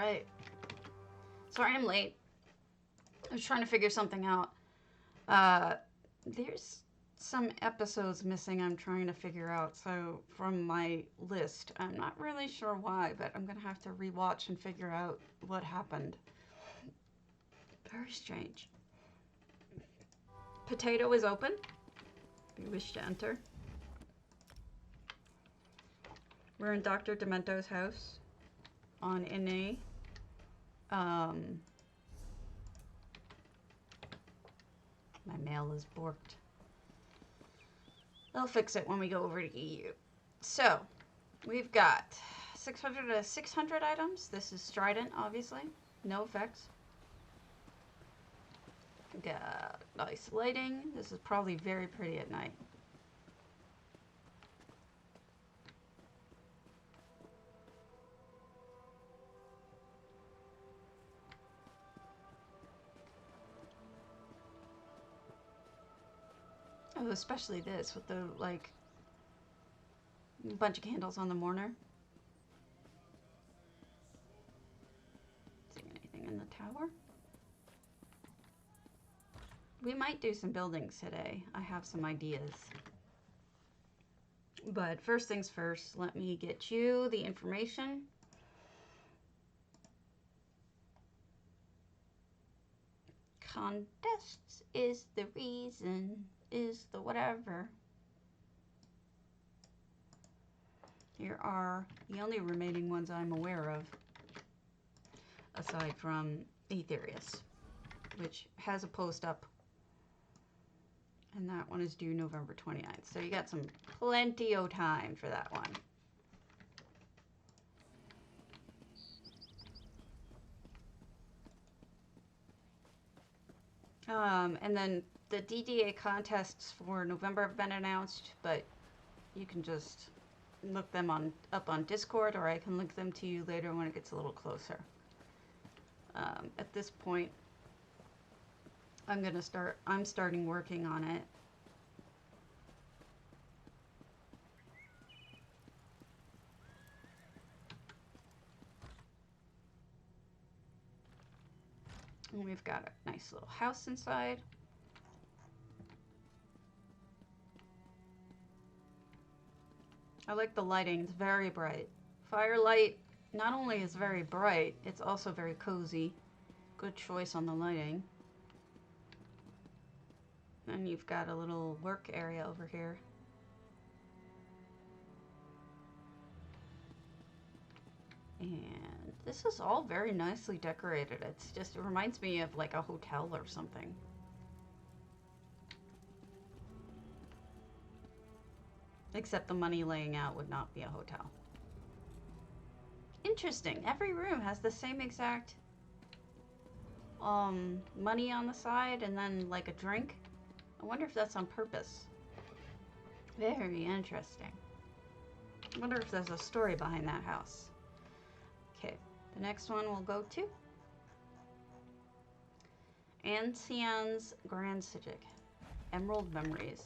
right. Sorry I'm late. I was trying to figure something out. There's some episodes missing I'm trying to figure out. So from my list, I'm not really sure why, but I'm going to have to rewatch and figure out what happened. Very strange. Potato is open. If you wish to enter. We're in Dr. Demento's house on NA. My mail is borked. They'll fix it when we go over to EU. So, we've got 600 items. This is strident, obviously. No effects. Got nice lighting. This is probably very pretty at night. Oh, especially this with the, like, bunch of candles on the mourner. Seeing anything in the tower? We might do some buildings today. I have some ideas. But first things first, let me get you the information. Contests is the reason, is the whatever. Here are the only remaining ones I'm aware of, aside from Aetherius, which has a post up. And that one is due November 29th. So you got some plenty of time for that one. And then the DDA contests for November have been announced, but you can just look them up on Discord, or I can link them to you later when it gets a little closer. At this point, I'm starting working on it. And we've got a nice little house inside. I like the lighting, it's very bright. Firelight not only is very bright, it's also very cozy. Good choice on the lighting. And you've got a little work area over here. And this is all very nicely decorated. It reminds me of like a hotel or something. Except the money laying out would not be a hotel. Interesting. Every room has the same exact money on the side and then like a drink. I wonder if that's on purpose. Very interesting. I wonder if there's a story behind that house. Okay, the next one we'll go to Ancien's Grand Psijic. Emerald Memories.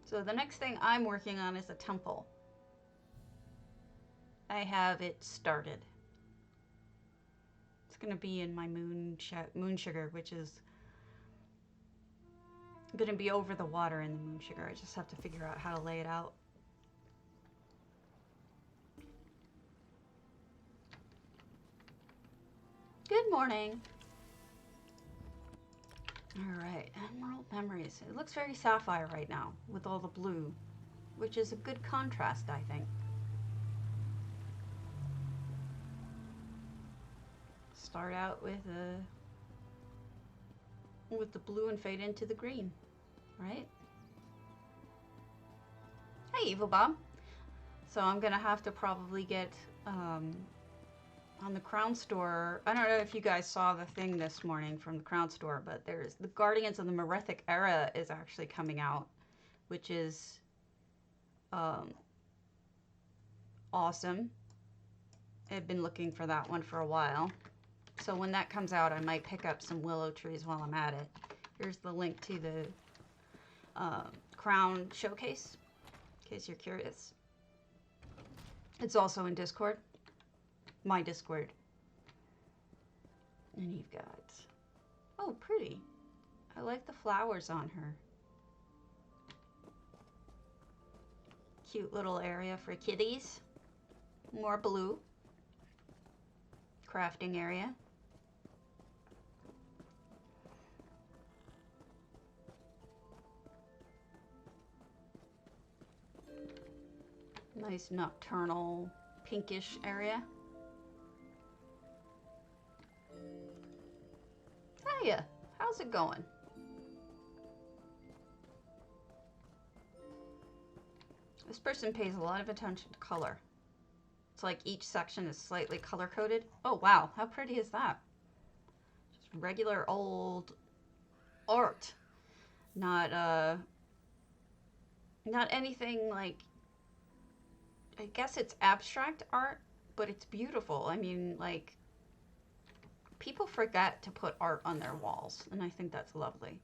So the next thing I'm working on is a temple. I have it started. It's going to be in my moonsugar, which is going to be over the water in the moonsugar. I just have to figure out how to lay it out. Good morning. Alright, Emerald Memories. It looks very sapphire right now with all the blue, which is a good contrast, I think. Start out with the blue and fade into the green, right? Hey, Evil Bob. So I'm gonna have to probably get on the Crown Store. I don't know if you guys saw the thing this morning from the Crown Store, but there's the Guardians of the Merethic Era is actually coming out, which is awesome. I've been looking for that one for a while. So when that comes out, I might pick up some willow trees while I'm at it. Here's the link to the crown showcase, in case you're curious. It's also in Discord, my Discord. And you've got, oh, pretty. I like the flowers on her. Cute little area for kitties. More blue. Crafting area. Nice nocturnal pinkish area. Hiya, how's it going? This person pays a lot of attention to color. It's like each section is slightly color coded. Oh wow, how pretty is that? Just regular old art. Not anything like, I guess it's abstract art, but it's beautiful. I mean, like, people forget to put art on their walls, and I think that's lovely.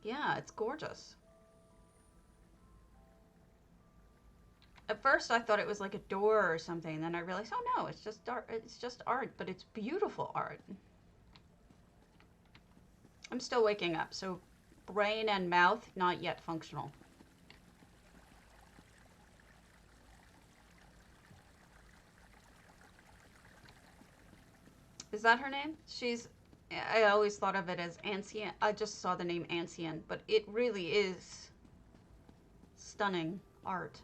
Yeah, it's gorgeous. At first I thought it was like a door or something, and then I realized, oh no, it's just art. It's just art, but it's beautiful art. I'm still waking up, so brain and mouth not yet functional. Is that her name? I always thought of it as Ancien. I just saw the name Ancien, but it really is stunning art.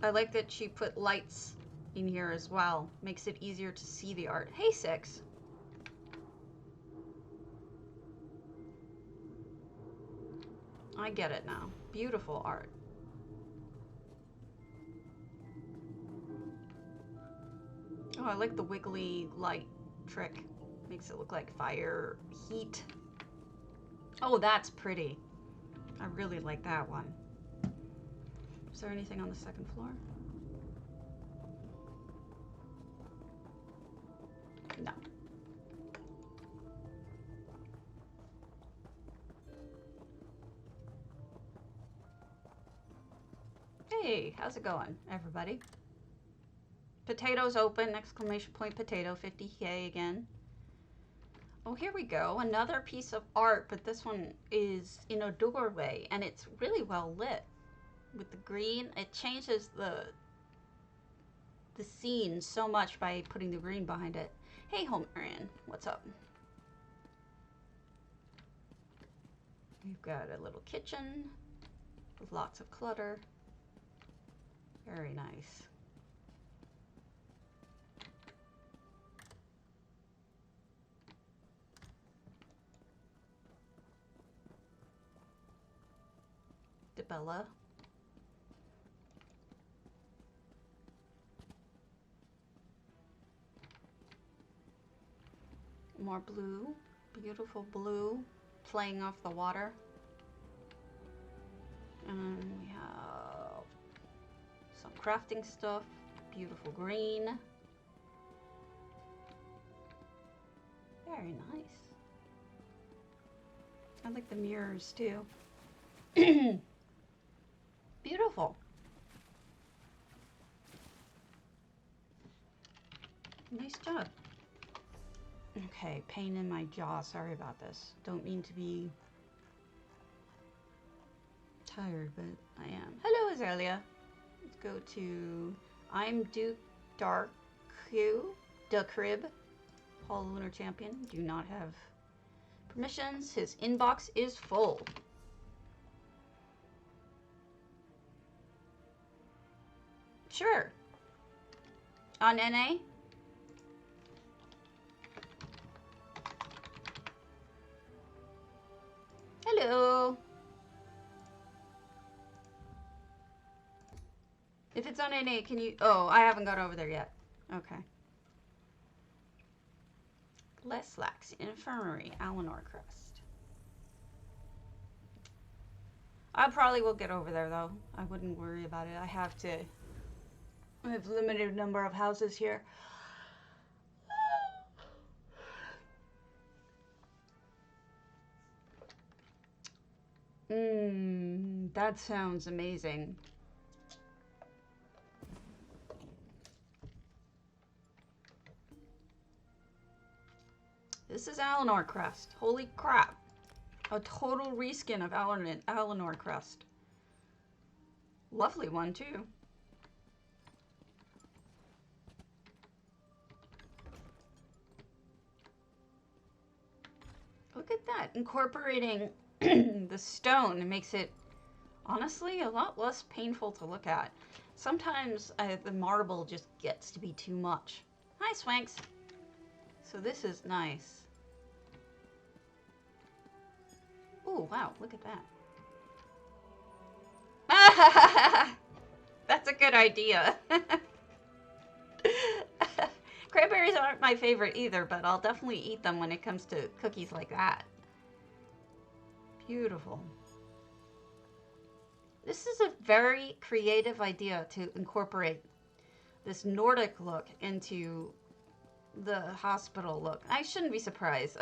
I like that she put lights in here as well. Makes it easier to see the art. Hey, Six. I get it now. Beautiful art. Oh, I like the wiggly light trick. Makes it look like fire, heat. Oh, that's pretty. I really like that one. Is there anything on the second floor? No. Hey, how's it going, everybody? Potatoes open, exclamation point potato, 50K again. Oh, here we go. Another piece of art, but this one is in a doorway, and it's really well lit. With the green, it changes the scene so much by putting the green behind it. Hey, Homerian, what's up? We've got a little kitchen with lots of clutter. Very nice. DeBella. More blue, beautiful blue, playing off the water. And we have some crafting stuff, beautiful green. Very nice. I like the mirrors too. Beautiful. Nice job. Okay, pain in my jaw. Sorry about this. Don't mean to be tired, but I am. Hello, Azalea. Let's go to I'm Duke Dark Q, the Crib. Paul Lunar Champion. Do not have permissions. His inbox is full. Sure. On NA? Hello. If it's on NA, can you... Oh, I haven't got over there yet. Okay. Less lax. Infirmary. Alinor Crest. I probably will get over there though. I wouldn't worry about it. I have limited number of houses here. That sounds amazing. This is Alinor Crest. Holy crap. A total reskin of Alinor Crest. Lovely one, too. Look at that. Incorporating the stone makes it, honestly, a lot less painful to look at. Sometimes the marble just gets to be too much. Hi, Swanks. So this is nice. Oh, wow, look at that. That's a good idea. Cranberries aren't my favorite either, but I'll definitely eat them when it comes to cookies like that. Beautiful. This is a very creative idea to incorporate this Nordic look into the hospital look. I shouldn't be surprised.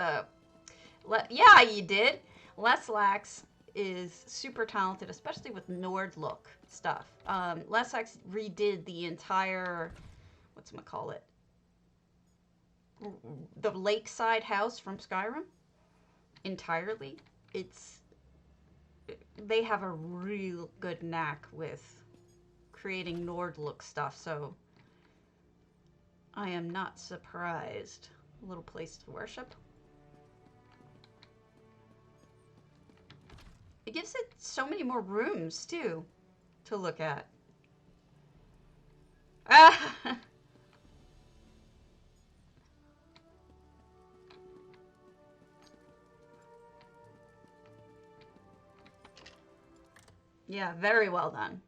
Yeah, you did. Leslax is super talented, especially with Nord look stuff. Leslax redid the entire, whatchamacallit, the lakeside house from Skyrim entirely. They have a real good knack with creating Nord look stuff, so I am not surprised. A little place to worship. It gives it so many more rooms too to look at. Ah! Yeah, very well done.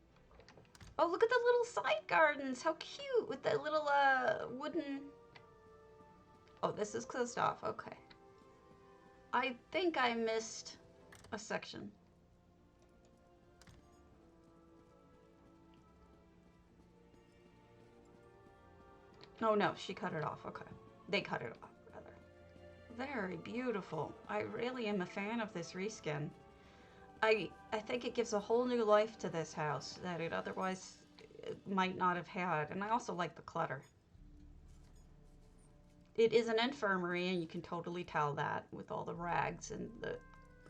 Oh, look at the little side gardens. How cute with the little wooden... Oh, this is closed off. Okay. I think I missed a section. Oh, no, she cut it off. Okay. They cut it off, rather. Very beautiful. I really am a fan of this reskin. I think it gives a whole new life to this house that it otherwise might not have had. And I also like the clutter. It is an infirmary, and you can totally tell that with all the rags and the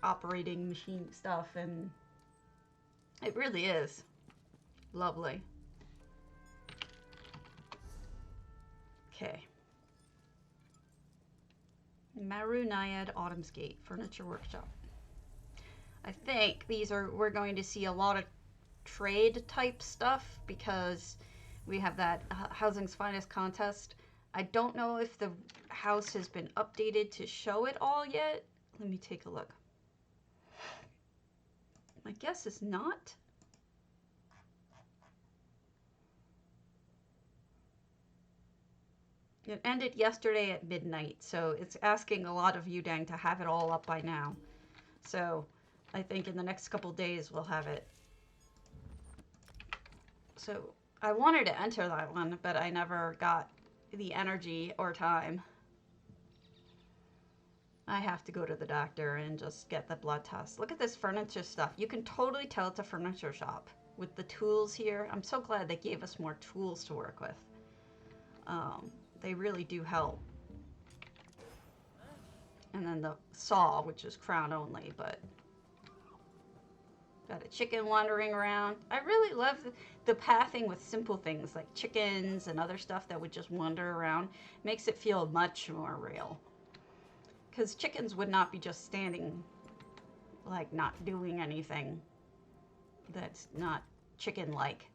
operating machine stuff. And it really is lovely. Okay. Maru Naiad Autumn's Gate Furniture Workshop. I think we're going to see a lot of trade type stuff because we have that Housing's Finest contest. I don't know if the house has been updated to show it all yet. Let me take a look. My guess is not. It ended yesterday at midnight, so it's asking a lot of you, Dang, to have it all up by now. So I think in the next couple days we'll have it. So I wanted to enter that one, but I never got the energy or time. I have to go to the doctor and just get the blood test. Look at this furniture stuff. You can totally tell it's a furniture shop with the tools here. I'm so glad they gave us more tools to work with. They really do help. And then the saw, which is crown only, but got a chicken wandering around. I really love the pathing with simple things like chickens and other stuff that would just wander around. Makes it feel much more real. Because chickens would not be just standing, like not doing anything that's not chicken-like.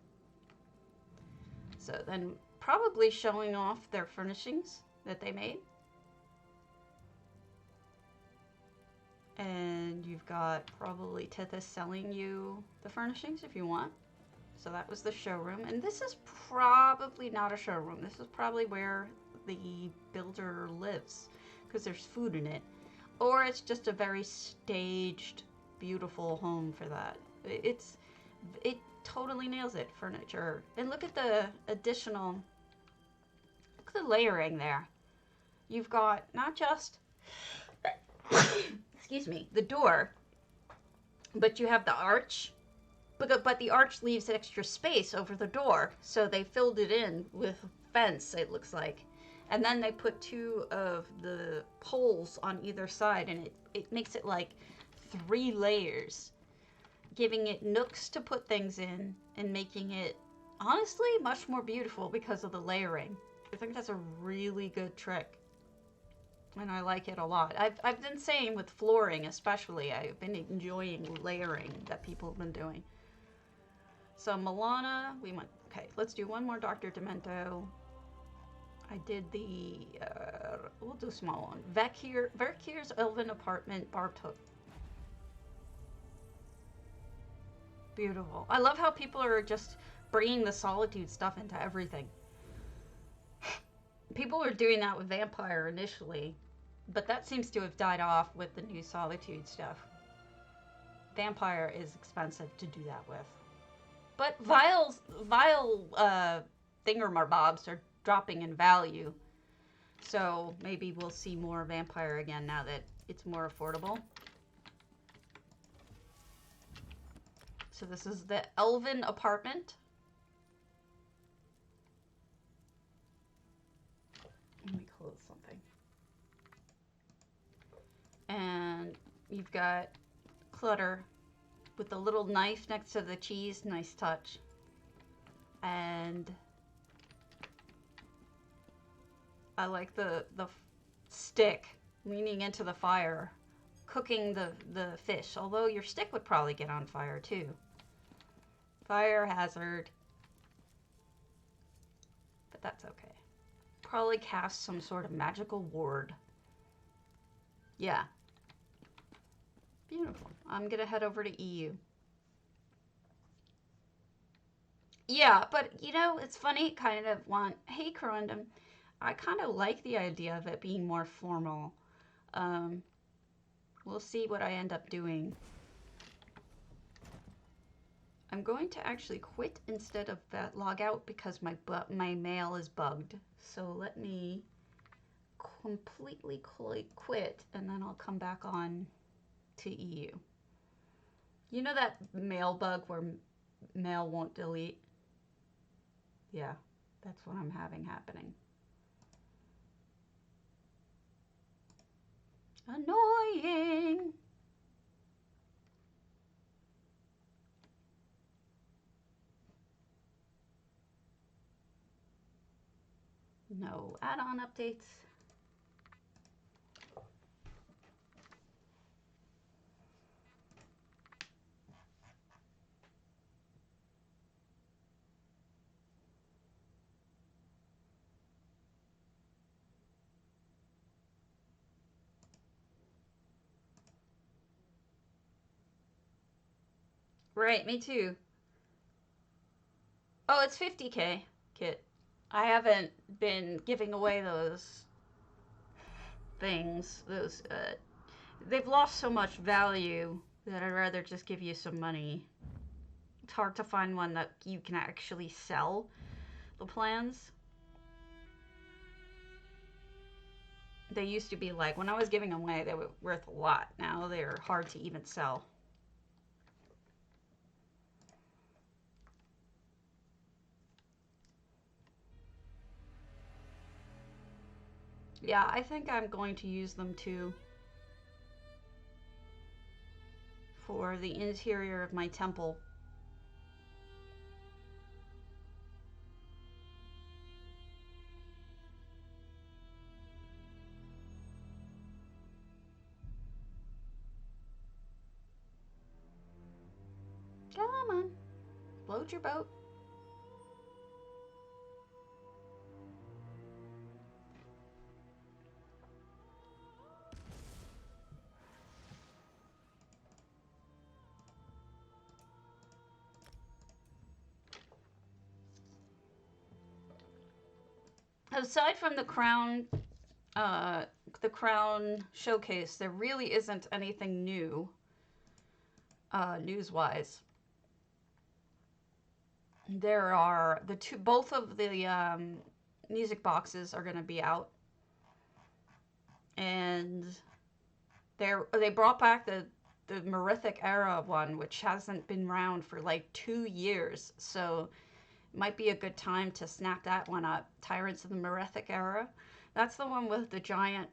So then probably showing off their furnishings that they made. And you've got probably Tithys selling you the furnishings if you want. So that was the showroom. And this is probably not a showroom. This is probably where the builder lives because there's food in it. Or it's just a very staged beautiful home for that. It totally nails it, furniture. And look at the additional, look at the layering there. You've got not just, excuse me, the door, but you have the arch. But the arch leaves extra space over the door, so they filled it in with fence, it looks like. And then they put 2 of the poles on either side, and it makes it like 3 layers, giving it nooks to put things in and making it, honestly, much more beautiful because of the layering. I think that's a really good trick, and I like it a lot. I've been saying with flooring especially, I've been enjoying layering that people have been doing. So Milana, we went, okay, let's do one more Dr. Demento. I did the, we'll do a small one. Verkir's Elven apartment, barbed hook. Beautiful. I love how people are just bringing the solitude stuff into everything. People were doing that with vampire initially, but that seems to have died off with the new solitude stuff. Vampire is expensive to do that with. But vile thingamabobs are dropping in value. So maybe we'll see more vampire again now that it's more affordable. So this is the Elven apartment. Let me close something. And you've got clutter with a little knife next to the cheese. Nice touch. And I like the stick leaning into the fire, cooking the fish. Although your stick would probably get on fire too. Fire hazard. But that's okay. Probably cast some sort of magical ward. Yeah. Beautiful. I'm gonna head over to EU. Yeah, but you know, it's funny, kind of want, hey Corundum, I kind of like the idea of it being more formal. We'll see what I end up doing. I'm going to actually quit instead of that log out because my mail is bugged. So let me completely quit and then I'll come back on to EU. You know that mail bug where mail won't delete? Yeah, that's what I'm having happening. Annoying. No add-on updates. Right, me too. Oh, it's 50K, Kit. I haven't been giving away those things. They've lost so much value that I'd rather just give you some money. It's hard to find one that you can actually sell the plans. They used to be like, when I was giving them away, they were worth a lot. Now they're hard to even sell. Yeah, I think I'm going to use them too for the interior of my temple. Come on, float your boat. Aside from the crown showcase, there really isn't anything new. news-wise. There are both of the music boxes are going to be out, and they brought back the Merithic era one, which hasn't been around for like 2 years, so it might be a good time to snap that one up. Tyrants of the Merithic era. That's the one with the giant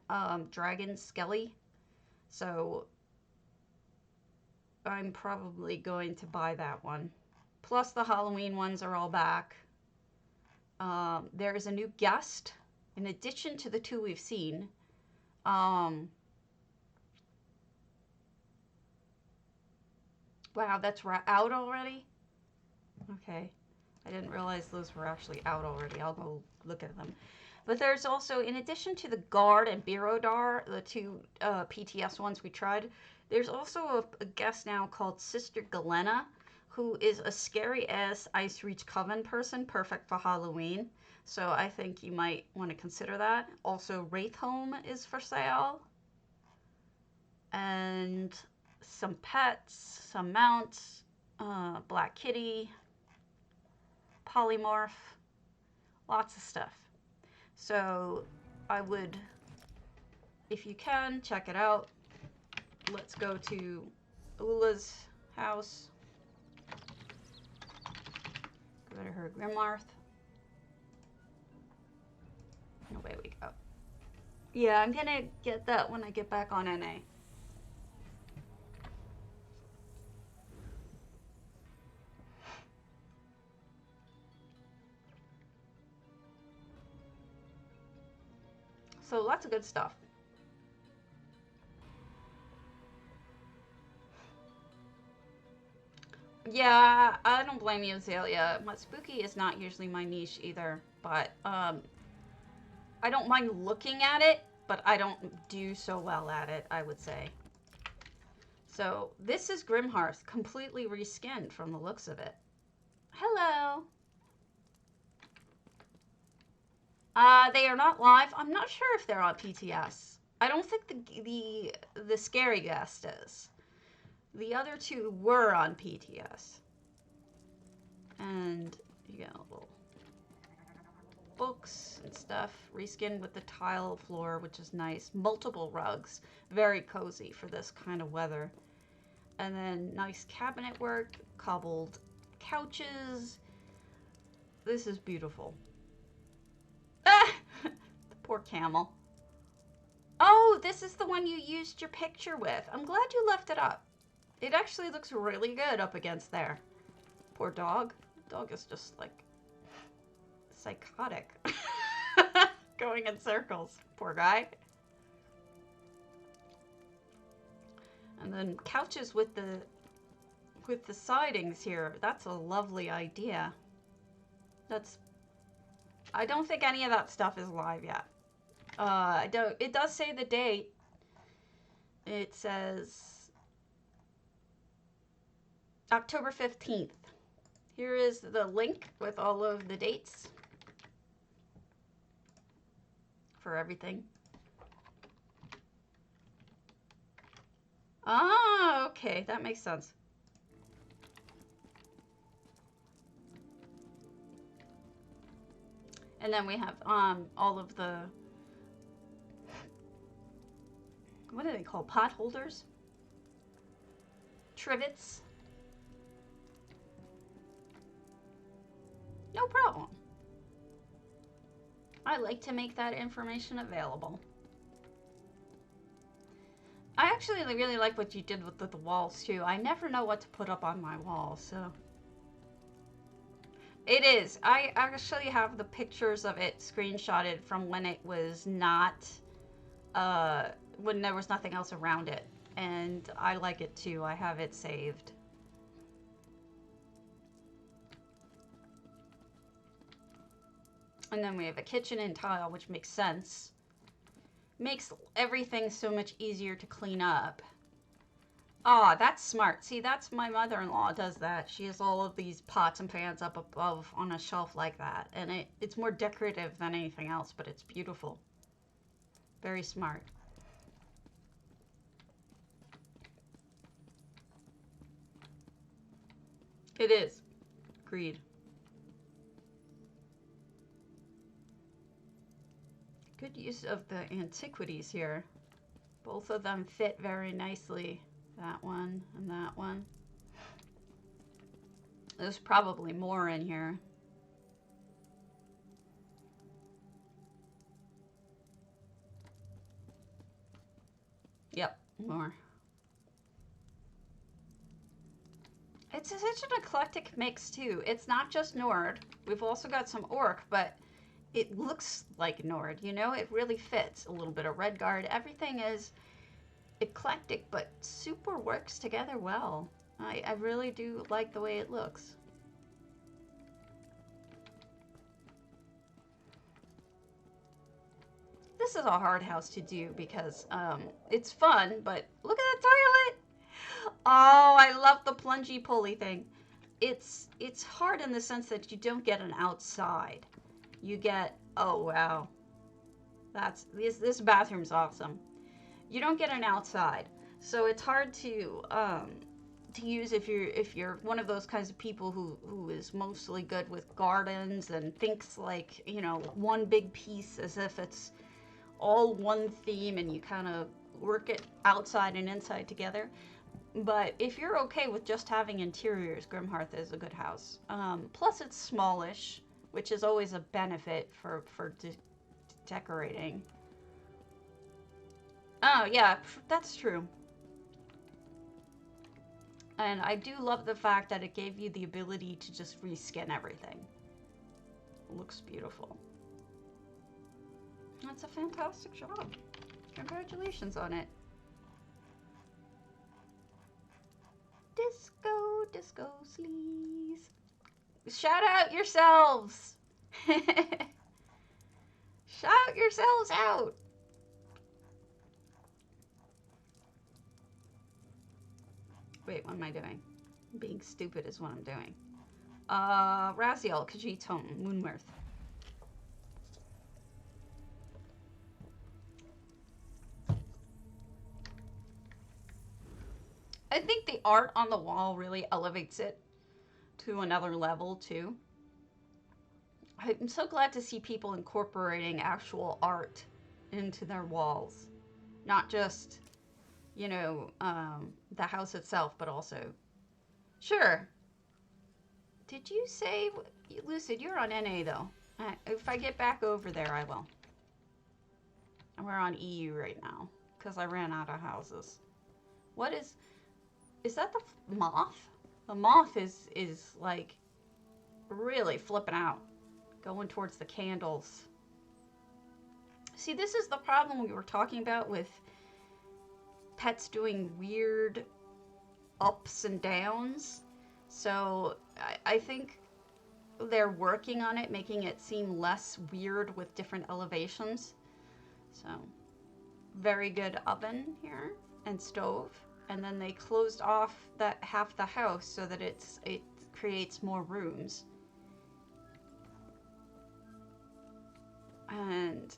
dragon skelly. So I'm probably going to buy that one. Plus the Halloween ones are all back. There is a new guest in addition to the 2 we've seen. Wow, that's out already? Okay. I didn't realize those were actually out already. I'll go look at them. But there's also, in addition to the Guard and Birodar, the 2 PTS ones we tried, there's also a guest now called Sister Galena, who is a scary-ass Ice Reach Coven person, perfect for Halloween. So I think you might want to consider that. Also, Wraithhome is for sale. And some pets, some mounts, Black Kitty, polymorph, lots of stuff. So I would, if you can, check it out. Let's go to Ula's house. Go to her grymhearth. Away we go. Yeah, I'm gonna get that when I get back on NA. So lots of good stuff. Yeah, I don't blame you, Azalea. Spooky is not usually my niche either, but I don't mind looking at it, but I don't do so well at it, I would say. So this is Grymhearth, completely reskinned from the looks of it. Hello. They are not live. I'm not sure if they're on PTS. I don't think the scary guest is. The other 2 were on PTS. And you got little books and stuff. Reskinned with the tile floor, which is nice. Multiple rugs. Very cozy for this kind of weather. And then nice cabinet work. Cobbled couches. This is beautiful. The poor camel. Oh, this is the one you used your picture with. I'm glad you left it up. It actually looks really good up against there. Poor dog. Dog is just like psychotic. Going in circles. Poor guy. And then couches with the sidings here. That's a lovely idea. I don't think any of that stuff is live yet. It does say the date. It says October 15th. Here is the link with all of the dates for everything. Ah, okay, that makes sense. And then we have all of the, what are they called? Pot holders? Trivets? No problem. I like to make that information available. I actually really like what you did with the walls too. I never know what to put up on my walls, so. It is. I actually have the pictures of it screenshotted from when it was not, when there was nothing else around it. And I like it too. I have it saved. And then we have a kitchen and tile, which makes sense. Makes everything so much easier to clean up. Ah, that's smart. See, that's my mother-in-law does that. She has all of these pots and pans up above on a shelf like that. And it's more decorative than anything else, but it's beautiful. Very smart. It is. Agreed. Good use of the antiquities here. Both of them fit very nicely. That one and that one. There's probably more in here. Yep, more. It's such an eclectic mix too. It's not just Nord. We've also got some Orc, but it looks like Nord, you know? It really fits. A little bit of Redguard. Everything is eclectic, but super works together well. I really do like the way it looks. This is a hard house to do because it's fun, but look at the toilet! Oh, I love the plungy pulley thing. It's hard in the sense that you don't get an outside. You get, oh wow. This bathroom's awesome. You don't get an outside. So it's hard to use if you're one of those kinds of people who is mostly good with gardens and thinks like, you know, one big piece as if it's all one theme and you kind of work it outside and inside together. But if you're okay with just having interiors, Grymhearth is a good house. Plus it's smallish, which is always a benefit for decorating. Oh yeah, that's true. And I do love the fact that it gave you the ability to just reskin everything. It looks beautiful. That's a fantastic job. Congratulations on it. Disco, disco sleaze. Shout out yourselves. Shout yourselves out. Wait, what am I doing? Being stupid is what I'm doing. Raziel, Khajiit House, moonmirth. I think the art on the wall really elevates it to another level too. I'm so glad to see people incorporating actual art into their walls. Not just, you know, the house itself, but also... Sure. Did you say... Lucid, you're on NA though. If I get back over there, I will. We're on EU right now, because I ran out of houses. What is... Is that the moth? The moth is like really flipping out, going towards the candles. See, this is the problem we were talking about with pets doing weird ups and downs. So I think they're working on it, making it seem less weird with different elevations. So very good oven here and stove. And then they closed off that half the house so that it creates more rooms. And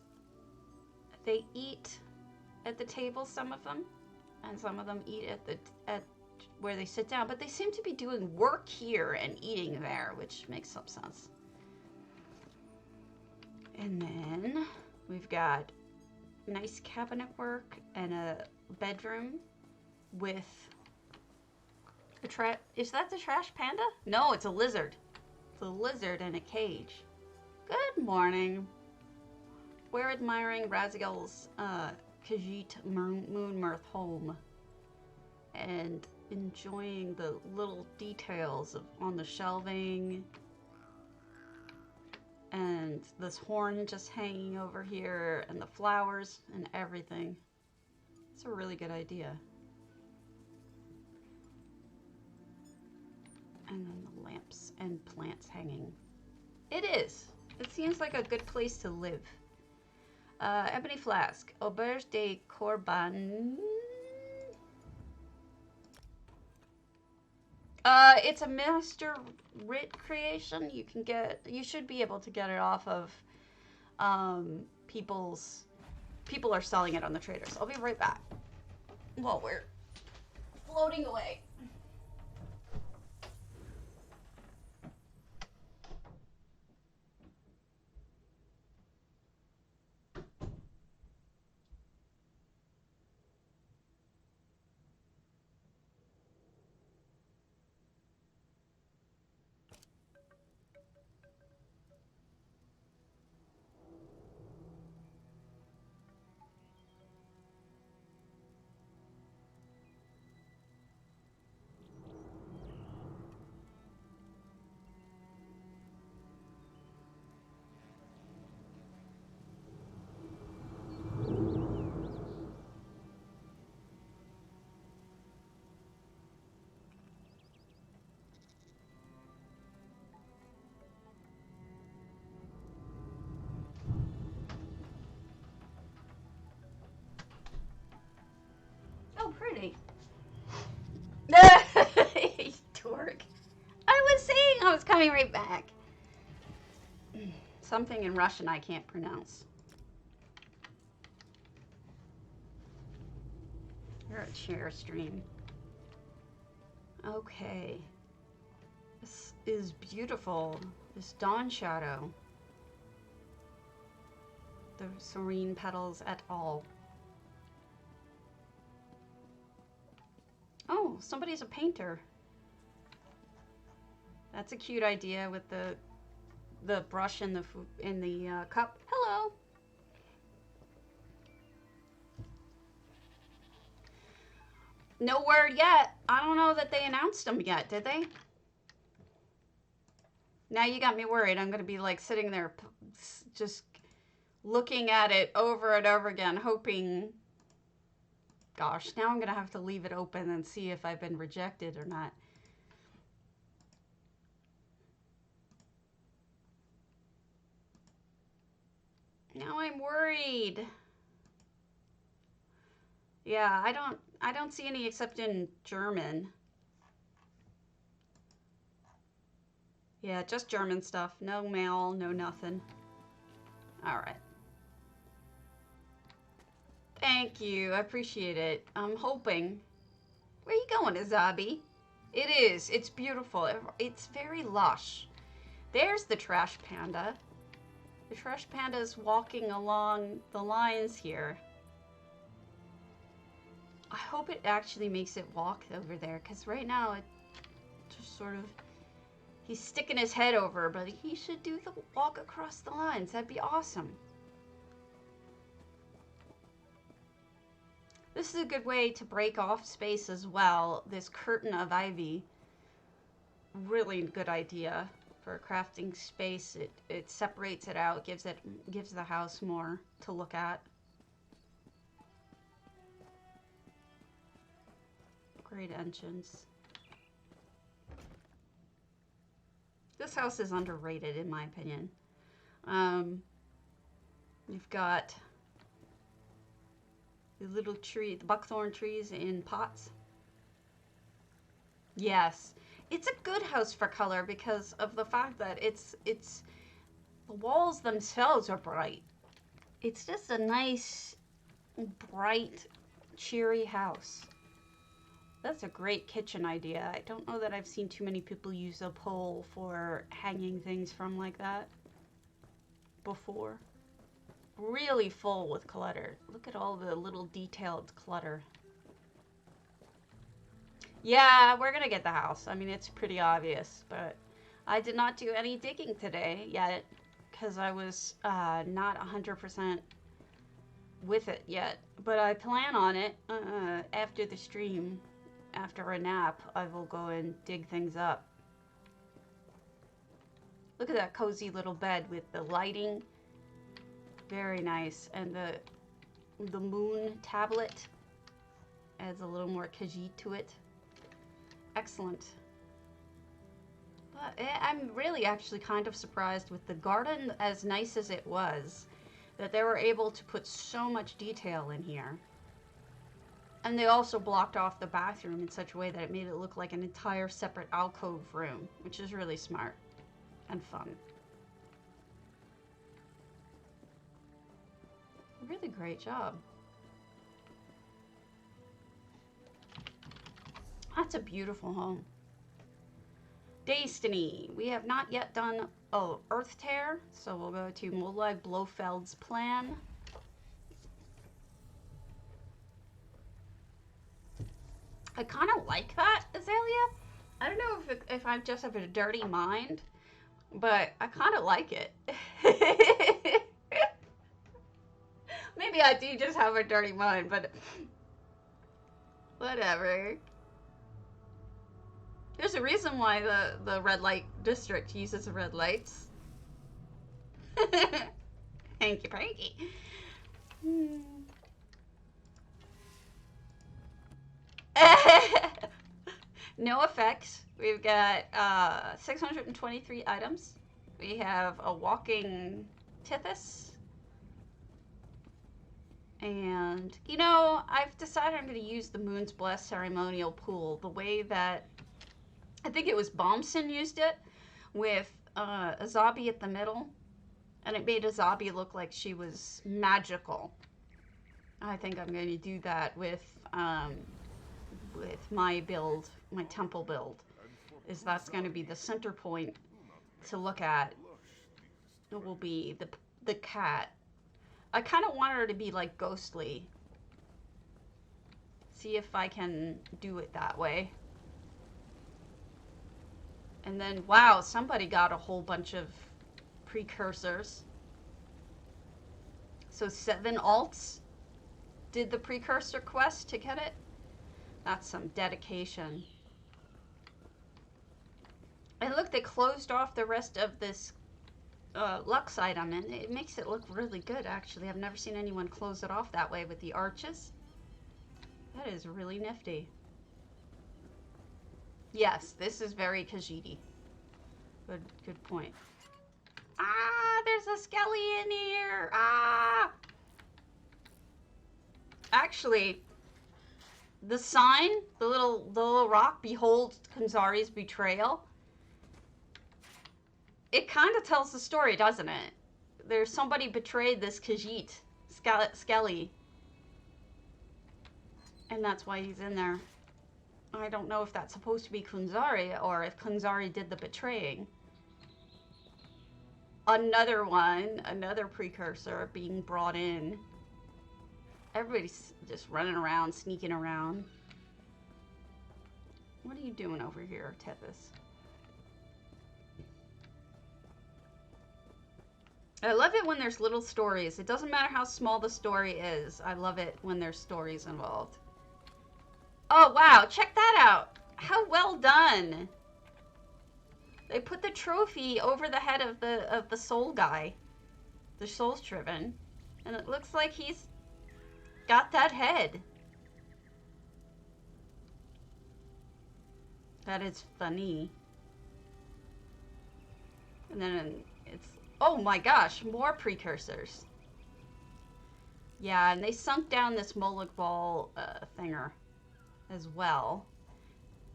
they eat at the table, some of them, and some of them eat at where they sit down. But they seem to be doing work here and eating there, which makes some sense. And then we've got nice cabinet work and a bedroom. With the is that the trash panda? No, it's a lizard. It's a lizard in a cage. Good morning. We're admiring Raziel's Khajiit moonmirth home and enjoying the little details on the shelving and this horn just hanging over here and the flowers and everything. It's a really good idea. And then the lamps and plants hanging. It is. It seems like a good place to live. Ebony flask. Auberge de Corban. It's a master writ creation. You should be able to get it off of people are selling it on the traders. I'll be right back while we're floating away. pretty. Dork. I was saying I was coming right back. Something in Russian I can't pronounce. You're a share stream. Okay. This is beautiful. This dawnshadow. The serene petals et al. Oh, somebody's a painter. That's a cute idea with the brush in the cup. Hello. No word yet. I don't know that they announced them yet, did they? Now you got me worried. I'm going to be like sitting there just looking at it over and over again, hoping... Gosh, now I'm going to have to leave it open and see if I've been rejected or not. Now I'm worried. Yeah, I don't see any except in German. Yeah, just German stuff. No mail, no nothing. All right. Thank you. I appreciate it. I'm hoping. Where are you going, Azabi? It is. It's beautiful. It's very lush. There's the trash panda. The trash panda is walking along the lines here. I hope it actually makes it walk over there, because right now it just sort of... He's sticking his head over, but he should do the walk across the lines. That'd be awesome. This is a good way to break off space as well. This curtain of ivy. Really good idea for crafting space. It separates it out, gives the house more to look at. Great entrance. This house is underrated in my opinion. You've got the little tree, the buckthorn trees in pots. Yes, it's a good house for color because of the fact that it's the walls themselves are bright. It's just a nice, bright, cheery house. That's a great kitchen idea. I don't know that I've seen too many people use a pole for hanging things from like that before. Really full with clutter. Look at all the little detailed clutter. Yeah, we're gonna get the house. I mean, it's pretty obvious, but I did not do any digging today yet because I was not 100% with it yet. But I plan on it after the stream. After a nap, I will go and dig things up. Look at that cozy little bed with the lighting. Very nice. And the moon tablet adds a little more Khajiit to it. Excellent. But I'm really actually kind of surprised with the garden, as nice as it was, that they were able to put so much detail in here. And they also blocked off the bathroom in such a way that it made it look like an entire separate alcove room, which is really smart and fun. Really great job. That's a beautiful home. Daystiny. We have not yet done earthtear, so we'll go to Molag Blofeld's plan. I kind of like that, Azalea. I don't know if I just have a dirty mind, but I kind of like it. Maybe I do just have a dirty mind, but whatever. There's a reason why the red light district uses red lights. Hanky panky. No effects. We've got 623 items. We have a walking Tithys. And, you know, I've decided I'm going to use the Moon's Blessed ceremonial pool the way that I think it was Bombson used it with a zombie at the middle. And it made a zombie look like she was magical. I think I'm going to do that with my build, my temple build. Is that's going to be the center point to look at. It will be the cat. I kind of want her to be like ghostly. See if I can do it that way. And then, wow, somebody got a whole bunch of precursors. So 7 alts did the precursor quest to get it. That's some dedication. And look, they closed off the rest of this Lux item, and it makes it look really good, actually. I've never seen anyone close it off that way with the arches. That is really nifty. Yes, this is very Khajiit. Good point. Ah, there's a skelly in here. Ah! Actually, the sign, the little rock, behold Kanzari's betrayal, it kind of tells the story, doesn't it? There's somebody betrayed this Khajiit, Skelly. And that's why he's in there. I don't know if that's supposed to be Kanzari or if Kanzari did the betraying. Another one, another precursor being brought in. Everybody's just running around, sneaking around. What are you doing over here, Tethys? I love it when there's little stories. It doesn't matter how small the story is. I love it when there's stories involved. Oh, wow. Check that out. How well done. They put the trophy over the head of the soul guy. The soul's driven. And it looks like he's got that head. That is funny. And then it's... Oh my gosh, more precursors. Yeah, and they sunk down this Molag ball thinger as well.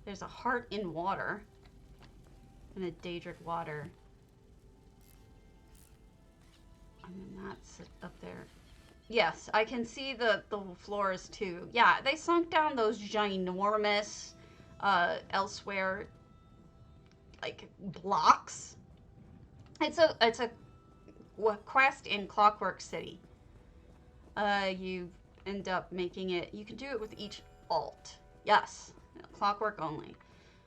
There's a heart in water. And a Daedric water. And then that's up there. Yes, I can see the floors too. Yeah, they sunk down those ginormous elsewhere like blocks. It's a quest in Clockwork City. You end up making it. You can do it with each alt. Yes, Clockwork only.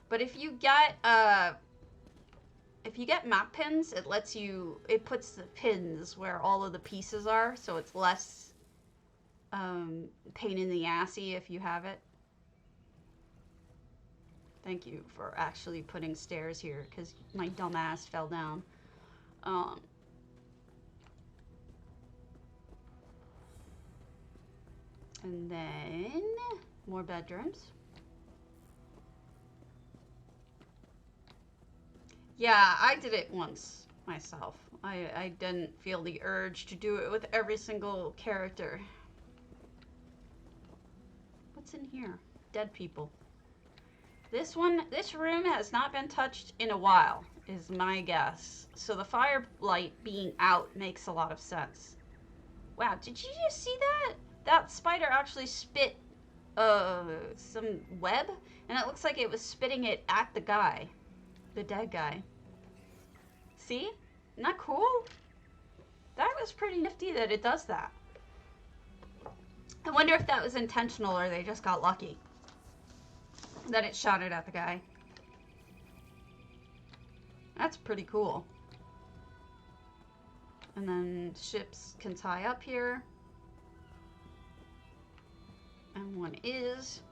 But if you get map pins, it lets you. It puts the pins where all of the pieces are, so it's less pain in the assy if you have it. Thank you for actually putting stairs here, because my dumb ass fell down. And then more bedrooms. Yeah, I did it once myself. I didn't feel the urge to do it with every single character. What's in here? Dead people. This room has not been touched in a while, is my guess. So the firelight being out makes a lot of sense. Wow, did you just see that? That spider actually spit some web, and it looks like it was spitting it at the guy. The dead guy. See? Isn't that cool? That was pretty nifty that it does that. I wonder if that was intentional or they just got lucky. That it shot it at the guy. That's pretty cool. And then ships can tie up here. And one is.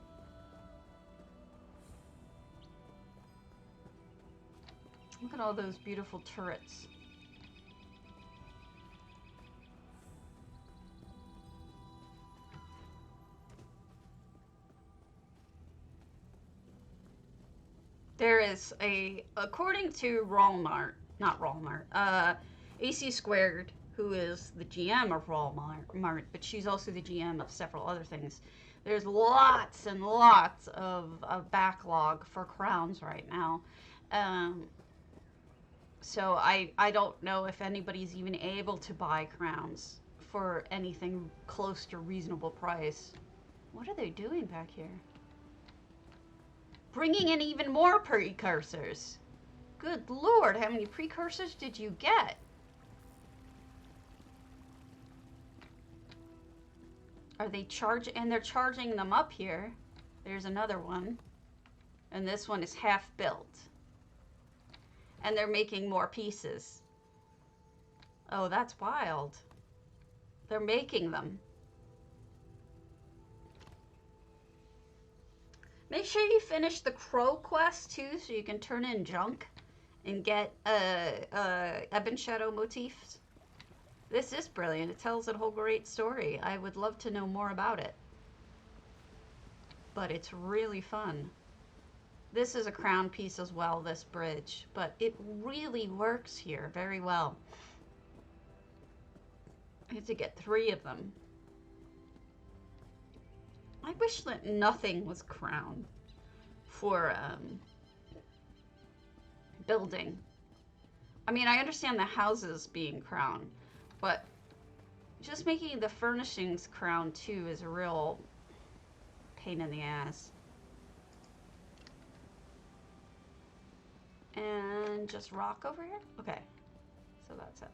Look at all those beautiful turrets. There is according to Rolmart, not Rolmart, AC Squared, who is the GM of Walmart, but she's also the GM of several other things. There's lots and lots of backlog for crowns right now. So I don't know if anybody's even able to buy crowns for anything close to reasonable price. What are they doing back here? Bringing in even more precursors. Good Lord, how many precursors did you get? Are they and they're charging them up here. There's another one. And this one is half built. And they're making more pieces. Oh, that's wild. They're making them. Make sure you finish the crow quest too, so you can turn in junk and get Ebon Shadow motifs. This is brilliant. It tells a whole great story. I would love to know more about it. But it's really fun. This is a crown piece as well, this bridge, but it really works here very well. I had to get 3 of them. I wish that nothing was crown for building. I mean, I understand the houses being crown, but just making the furnishings crown too is a real pain in the ass. And just rock over here? Okay, so that's it.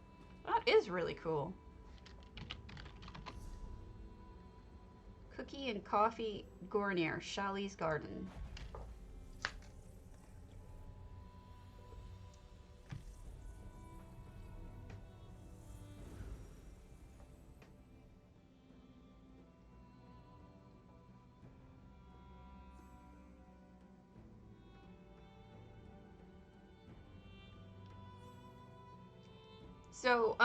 That is really cool. Cookie and coffee goronir, Shali's garden. So,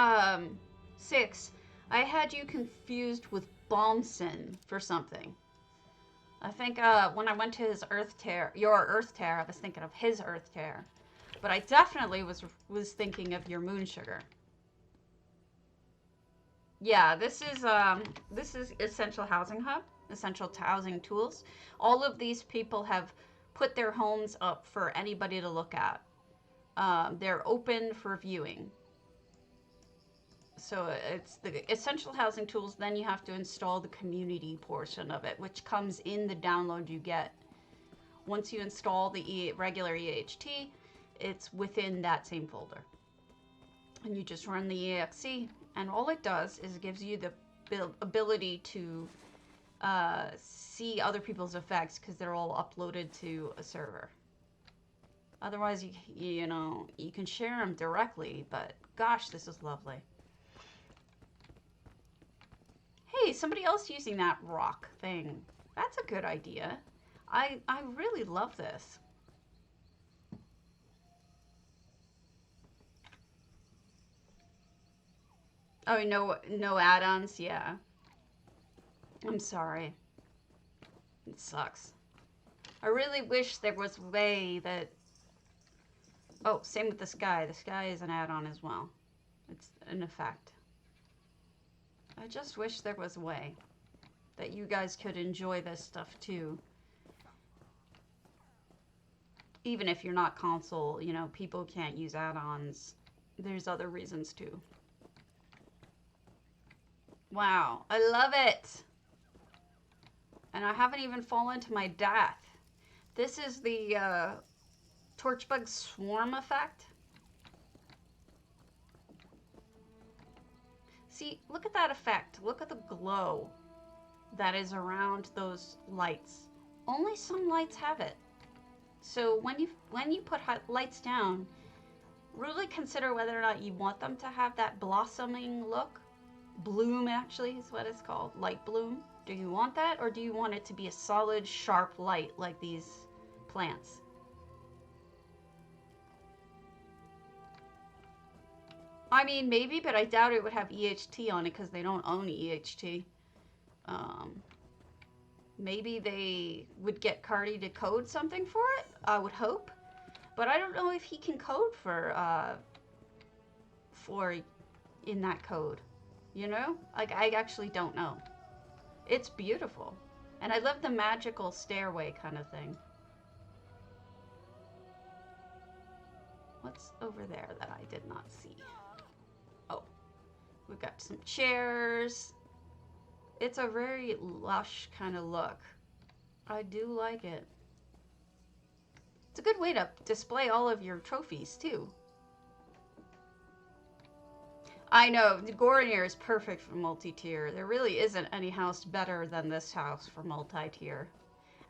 6, I had you confused with Balmson for something. I think when I went to his earthtear, your earthtear, I was thinking of his earthtear. But I definitely was thinking of your moonsugar. Yeah, this is Essential Housing Hub, Essential Housing Tools. All of these people have put their homes up for anybody to look at. They're open for viewing. So it's the Essential Housing Tools, then you have to install the community portion of it, which comes in the download you get. Once you install the regular EHT, it's within that same folder. And you just run the exe, and all it does is it gives you the ability to see other people's effects because they're all uploaded to a server. Otherwise, you know, you can share them directly, but gosh, this is lovely. Hey, somebody else using that rock thing. That's a good idea. I really love this. Oh, no add-ons? Yeah. I'm sorry. It sucks. I really wish there was a way that... Oh, same with the sky. The sky is an add-on as well. It's an effect. I just wish there was a way that you guys could enjoy this stuff too. Even if you're not console, you know, people can't use add-ons. There's other reasons too. Wow, I love it! And I haven't even fallen to my death. This is the Torchbug Swarm effect. See, look at that effect. Look at the glow that is around those lights. Only some lights have it. So when you put lights down, really consider whether or not you want them to have that blossoming look. Bloom, actually, is what it's called. Light bloom. Do you want that, or do you want it to be a solid, sharp light like these plants? I mean, maybe, but I doubt it would have EHT on it because they don't own EHT. Maybe they would get Cardi to code something for it. I would hope. But I don't know if he can code for in that code. You know? Like, I actually don't know. It's beautiful. And I love the magical stairway kind of thing. What's over there that I did not see? Oh, we've got some chairs. It's a very lush kind of look. I do like it. It's a good way to display all of your trophies, too. I know, the goronir is perfect for multi-tier. There really isn't any house better than this house for multi-tier.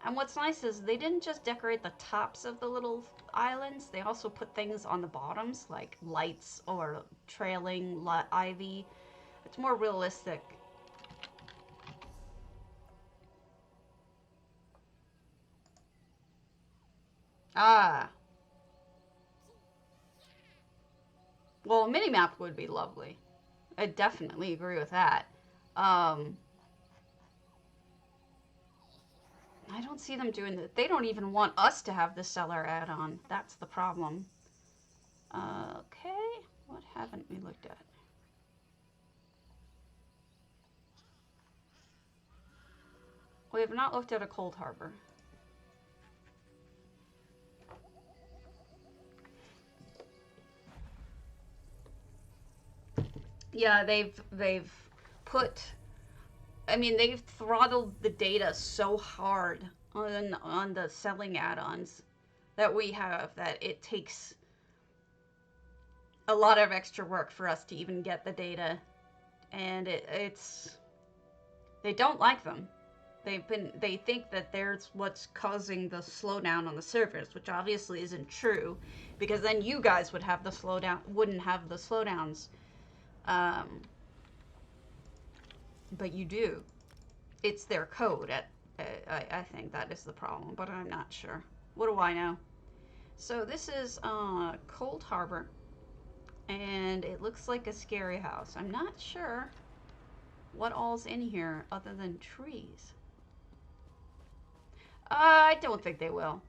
And what's nice is they didn't just decorate the tops of the little islands, they also put things on the bottoms, like lights or trailing ivy. It's more realistic. Ah. Well, a mini-map would be lovely. I definitely agree with that. I don't see them doing that. They don't even want us to have the cellar add-on. That's the problem. Okay. What haven't we looked at? We have not looked at a coldharbour. Yeah, they've put, I mean, they've throttled the data so hard on the selling add-ons that we have that it takes a lot of extra work for us to even get the data, and they don't like them. They think that there's what's causing the slowdown on the servers, which obviously isn't true, because then you guys would have the slowdown, wouldn't have the slowdowns. But you do. It's their code. I think that is the problem, but I'm not sure. What do I know? So this is Coldharbour, and it looks like a scary house. I'm not sure what all's in here other than trees. I don't think they will.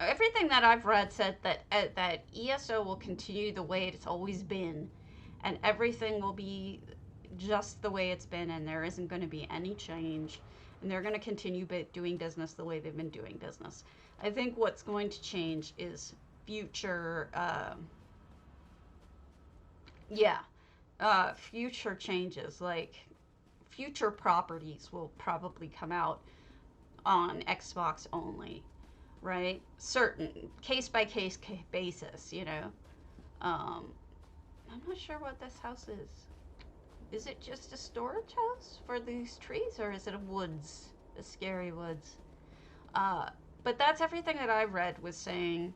Everything that I've read said that ESO will continue the way it's always been, and everything will be just the way it's been, and there isn't going to be any change, and they're going to continue doing business the way they've been doing business. I think what's going to change is future, future changes, like future properties will probably come out on Xbox only, right? Certain case-by-case basis, you know. I'm not sure what this house is. Is it just a storage house for these trees, or is it a woods, a scary woods? But that's everything that I read was saying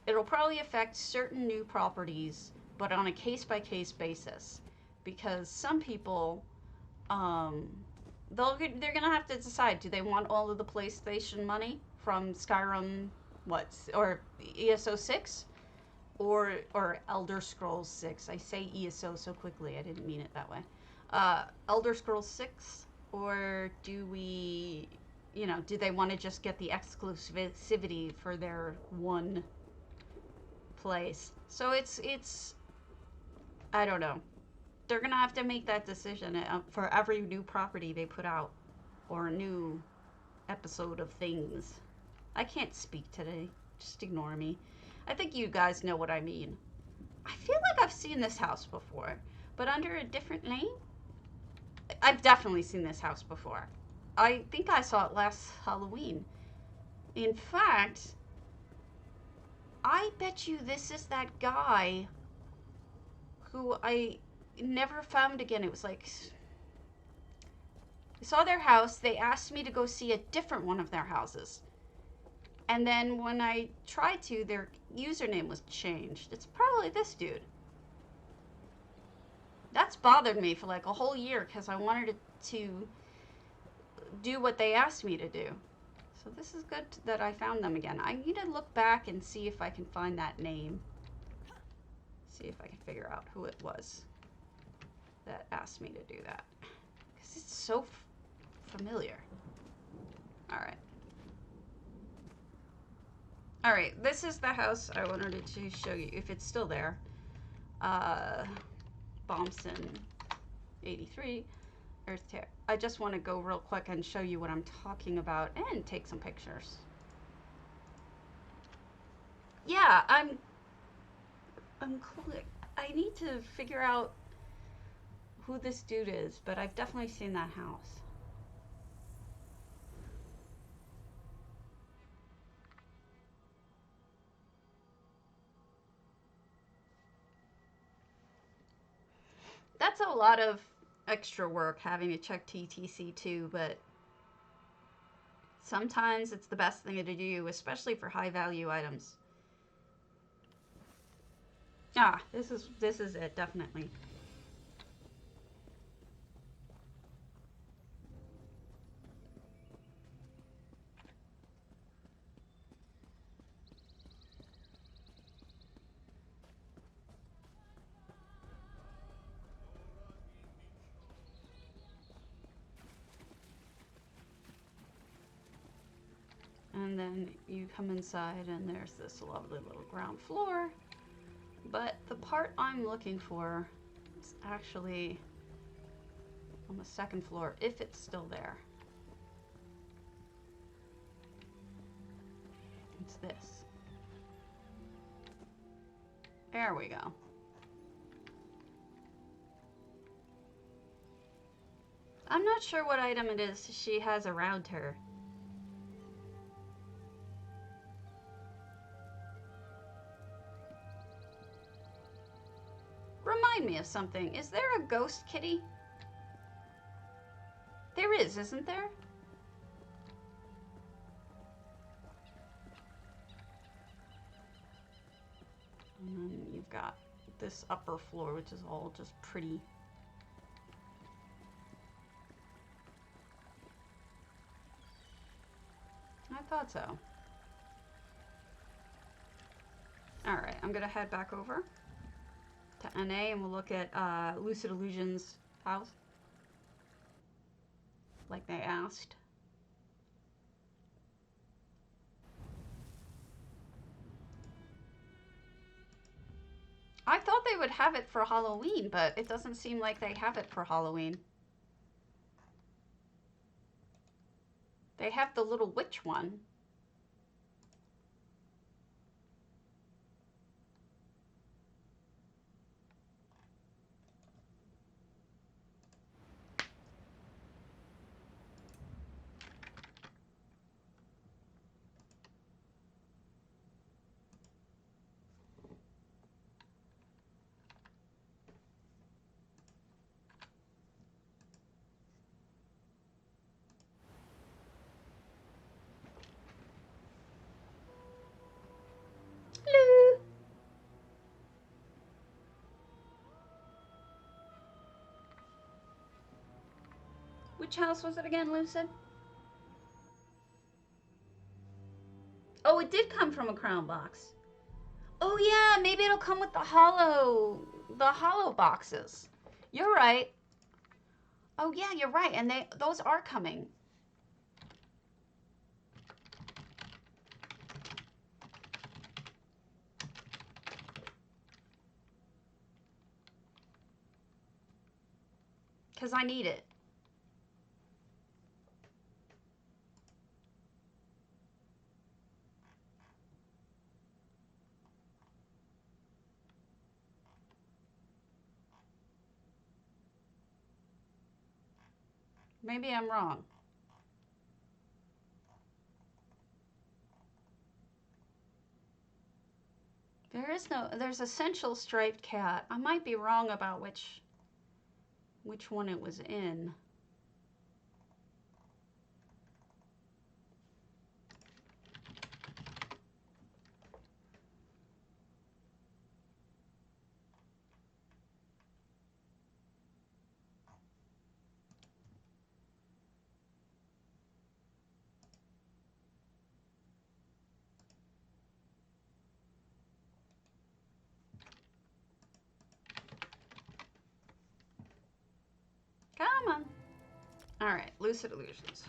it'll probably affect certain new properties, but on a case-by-case basis, because some people, they're gonna have to decide: do they want all of the PlayStation money from Skyrim, or ESO 6? Or Elder Scrolls 6. I say ESO so quickly, I didn't mean it that way. Elder Scrolls 6, or do we, do they want to just get the exclusivity for their one place? So it's, I don't know. They're going to have to make that decision for every new property they put out, or a new episode of things. I can't speak today. Just ignore me. I think you guys know what I mean. I feel like I've seen this house before, but under a different name. I've definitely seen this house before. I think I saw it last Halloween. In fact, I bet you this is that guy who I never found again. It was like, I saw their house. They asked me to go see a different one of their houses. And then when I tried to, their username was changed. It's probably this dude. That's bothered me for like a whole year because I wanted to do what they asked me to do. So this is good that I found them again. I need to look back and see if I can find that name. See if I can figure out who it was that asked me to do that. Because it's so familiar. Alright. Alright, this is the house I wanted to show you, if it's still there. Bombson 83, earthtear. I just want to go real quick and show you what I'm talking about and take some pictures. Yeah, I need to figure out who this dude is, but I've definitely seen that house. That's a lot of extra work having to check TTC too, but sometimes it's the best thing to do, especially for high value items. Ah, this is it, definitely. And then you come inside and there's this lovely little ground floor. But the part I'm looking for is actually on the second floor, if it's still there. It's this. There we go. I'm not sure what item it is she has around her. Remind me of something. Is there a ghost kitty? There is, isn't there? And then you've got this upper floor, which is all just pretty. I thought so. Alright, I'm gonna head back over to NA and we'll look at Lucid Illusion's house. Like they asked. I thought they would have it for Halloween, but it doesn't seem like they have it for Halloween. They have the little witch one. Hello. Which house was it again, Lucid? Oh, it did come from a crown box. Oh yeah, maybe it'll come with the hollow boxes. You're right. Oh yeah, you're right, and those are coming. Because I need it. Maybe I'm wrong. There's essential striped cat. I might be wrong about which one it was in. Come on. All right, Lucid Illusions.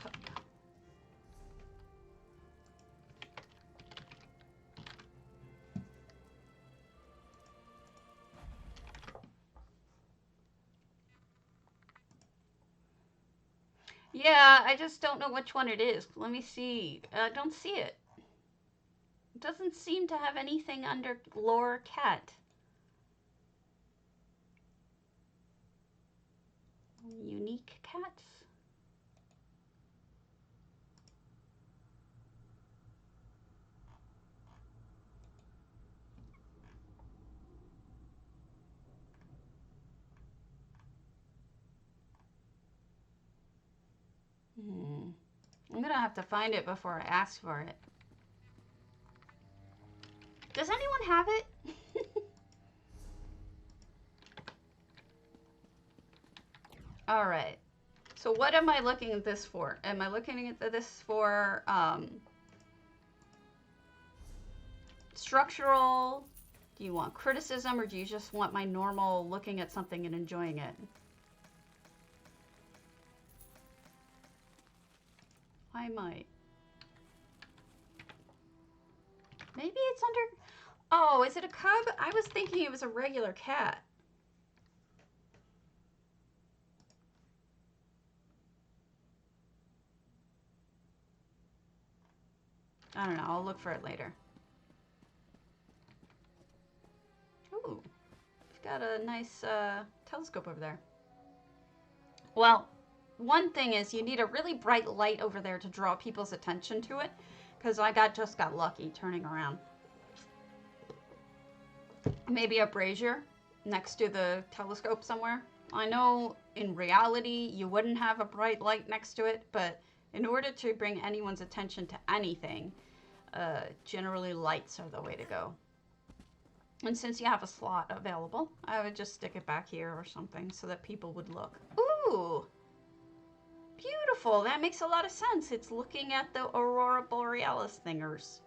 Yeah, I just don't know which one it is. Let me see. I don't see it. It doesn't seem to have anything under lore cat. Unique cats? I'm gonna have to find it before I ask for it. Does anyone have it? All right. So what am I looking at this for? Am I looking at this for structural? Do you want criticism, or do you just want my normal looking at something and enjoying it? I might. Maybe it's under... Oh, is it a cub? I was thinking it was a regular cat. I don't know. I'll look for it later. Ooh. We've got a nice telescope over there. Well, one thing is you need a really bright light over there to draw people's attention to it, because I just got lucky turning around. Maybe a brazier next to the telescope somewhere. I know in reality you wouldn't have a bright light next to it, but in order to bring anyone's attention to anything, generally lights are the way to go. And since you have a slot available, I would just stick it back here or something so that people would look. Ooh! Beautiful! That makes a lot of sense. It's looking at the Aurora Borealis thingers.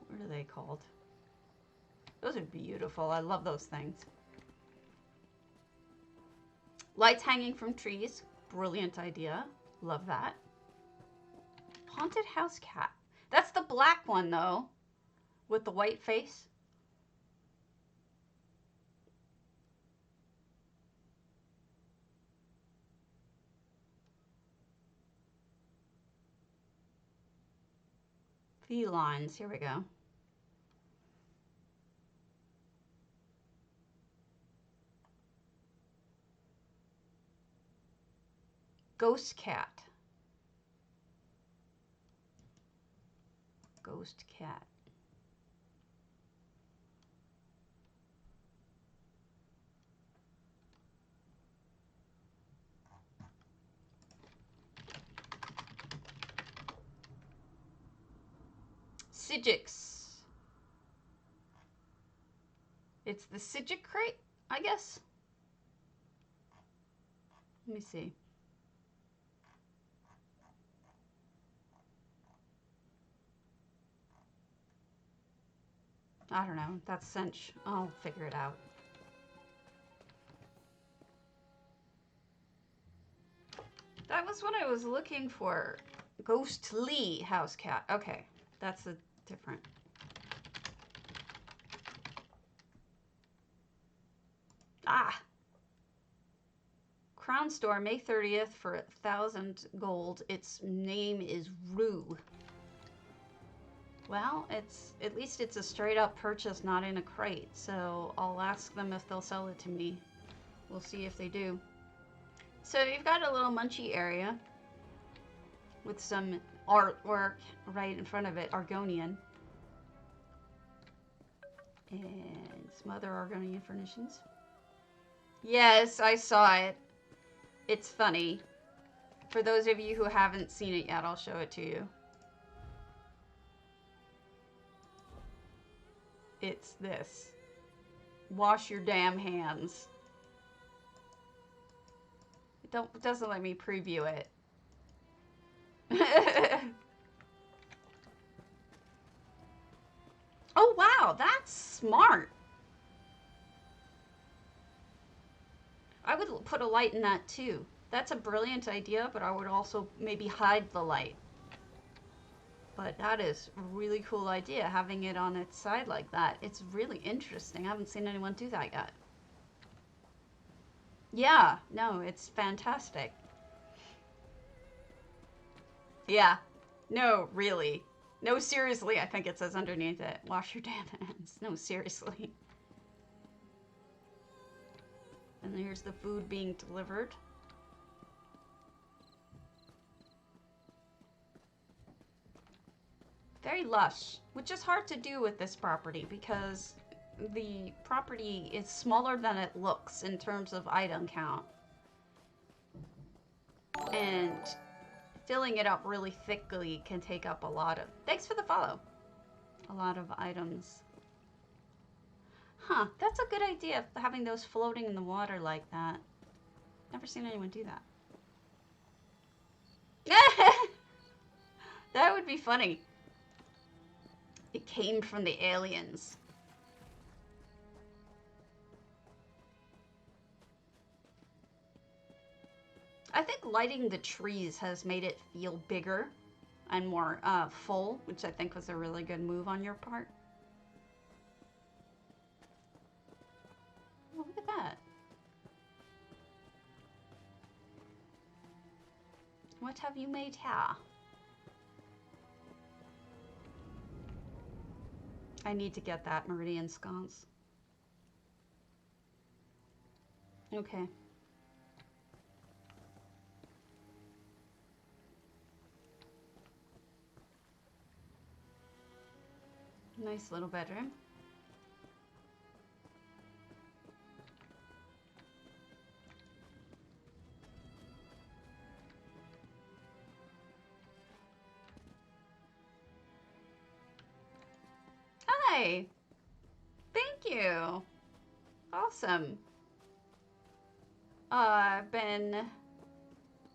What are they called? Those are beautiful. I love those things. Lights hanging from trees. Brilliant idea. Love that. Haunted house cat. That's the black one, though, with the white face. Felines. Here we go. Ghost cat. Ghost cat. Psijics. It's the psijic crate, I guess. Let me see. I don't know. That's cinch. I'll figure it out. That was what I was looking for. Ghostly house cat. Okay. That's a different. Ah! Crown Store, May 30th for 1,000 gold. Its name is Rue. Well, at least it's a straight up purchase, not in a crate. So I'll ask them if they'll sell it to me. We'll see if they do. So you've got a little munchy area with some artwork right in front of it, Argonian. And some other Argonian furnishings. Yes, I saw it. It's funny. For those of you who haven't seen it yet, I'll show it to you. It's this. Wash your damn hands. It doesn't let me preview it. Oh wow, that's smart. I would put a light in that too. That's a brilliant idea, but I would also maybe hide the light. But that is a really cool idea, having it on its side like that. It's really interesting. I haven't seen anyone do that yet. Yeah, no, it's fantastic. Yeah. No, really. No, seriously, I think it says underneath it. Wash your damn hands. No, seriously. And here's the food being delivered. Very lush, which is hard to do with this property because the property is smaller than it looks in terms of item count. And filling it up really thickly can take up a lot of... Thanks for the follow. A lot of items. Huh, that's a good idea, having those floating in the water like that. Never seen anyone do that. That would be funny. It came from the aliens. I think lighting the trees has made it feel bigger and more full, which I think was a really good move on your part. Oh, look at that. What have you made here? I need to get that meridian sconce. Okay. Nice little bedroom. Hi! Thank you! Awesome.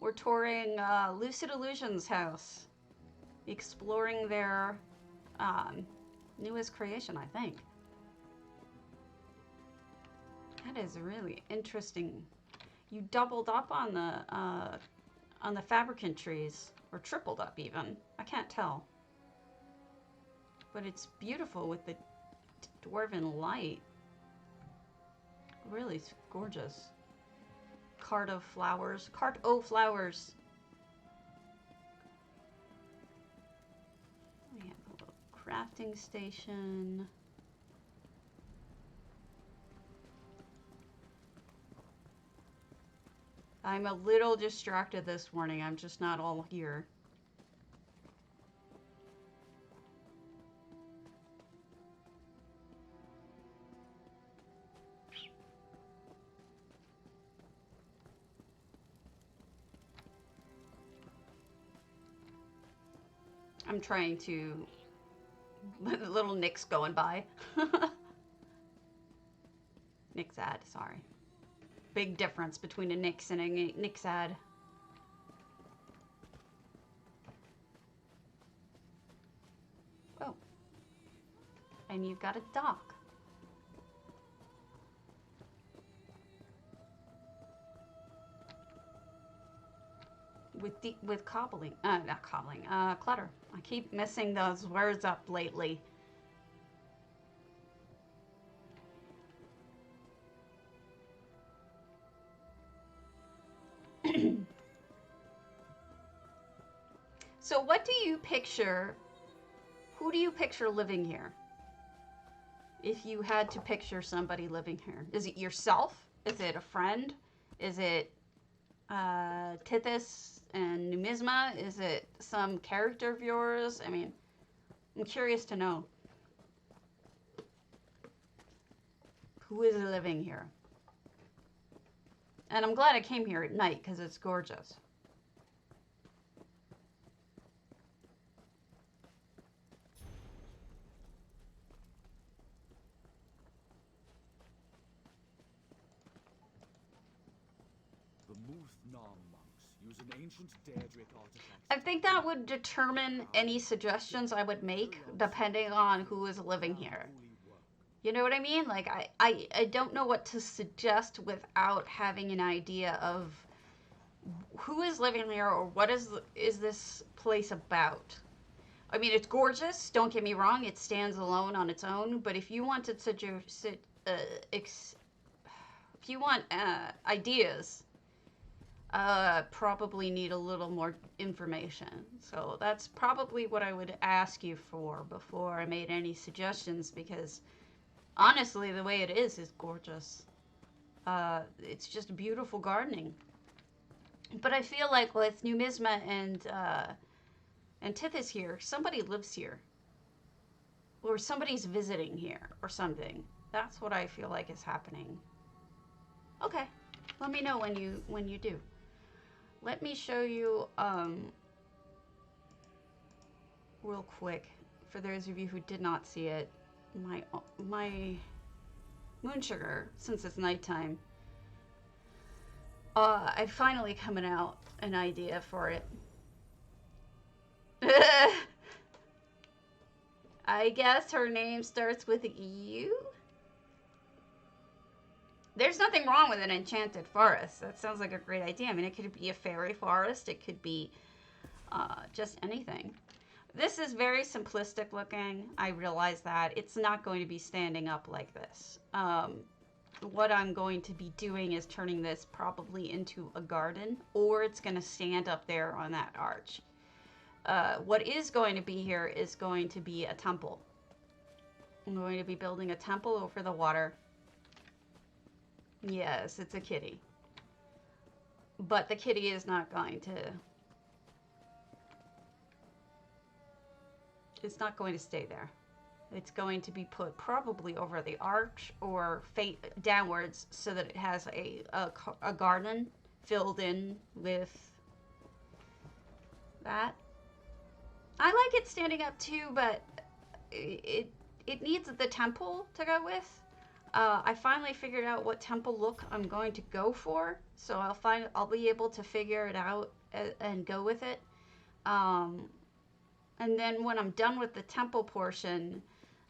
We're touring Lucid Illusion's house. Exploring their newest creation, I think. That is really interesting. You doubled up on the fabricant trees, or tripled up even. I can't tell. But it's beautiful with the dwarven light. Really gorgeous. Cart o' flowers. We have a little crafting station. I'm a little distracted this morning. I'm just not all here. I'm trying to... Little Nick's going by. Nick's ad, sorry. Big difference between a Nick's and a Nick's ad. Oh. And you've got a dock. With cobbling, not cobbling, clutter. I keep messing those words up lately. So what do you picture, who do you picture living here? If you had to picture somebody living here. Is it yourself? Is it a friend? Is it Tithys and Numisma? Is it some character of yours? I mean, I'm curious to know. Who is living here? And I'm glad I came here at night because it's gorgeous. I think that would determine any suggestions I would make depending on who is living here. You know what I mean? Like, I don't know what to suggest without having an idea of who is living here or what is this place about. I mean, it's gorgeous, don't get me wrong, it stands alone on its own, but if you wanted if you want ideas probably need a little more information. So that's probably what I would ask you for before I made any suggestions, because honestly, the way it is gorgeous. It's just beautiful gardening. But I feel like with Numisma and Tithys here, somebody lives here. Or somebody's visiting here or something. That's what I feel like is happening. Okay. Let me know when you do. Let me show you real quick, for those of you who did not see it, my moonsugar, since it's nighttime. I finally coming out an idea for it. I guess her name starts with a U? There's nothing wrong with an enchanted forest. That sounds like a great idea. I mean, it could be a fairy forest. It could be just anything. This is very simplistic looking. I realize that. It's not going to be standing up like this. What I'm going to be doing is turning this probably into a garden, or it's going to stand up there on that arch. What is going to be here is going to be a temple. I'm going to be building a temple over the water. Yes, it's a kitty. But the kitty is not going to... It's not going to stay there. It's going to be put probably over the arch or downwards so that it has a garden filled in with that. I like it standing up too, but it needs the temple to go with. I finally figured out what temple look I'm going to go for, so I'll be able to figure it out and go with it. And then when I'm done with the temple portion,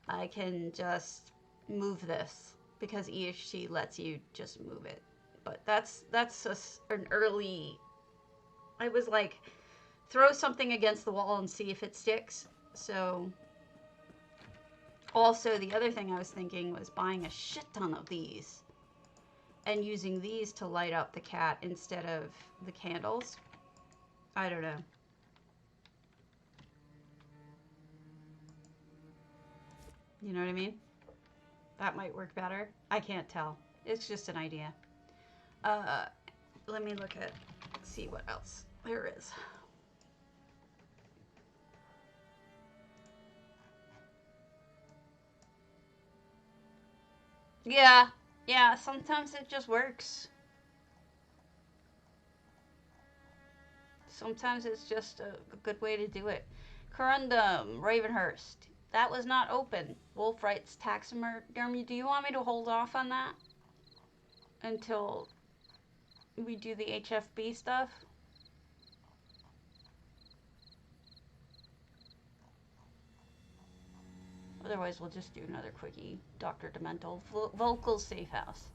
I can just move this, because EHC lets you just move it. But that's an early... I was like, throw something against the wall and see if it sticks. So also the other thing I was thinking was buying a shit ton of these and using these to light up the cat instead of the candles. I don't know. You know what I mean? That might work better. I can't tell. It's just an idea. Let me look at, see what else there is. Yeah, sometimes it just works. Sometimes it's just a good way to do it. Corundum, Ravenhurst. That was not open. Wolfright's taxidermy. Do you want me to hold off on that until we do the HFB stuff? Otherwise, we'll just do another quickie. Dr. Demental. Vocal Safe House.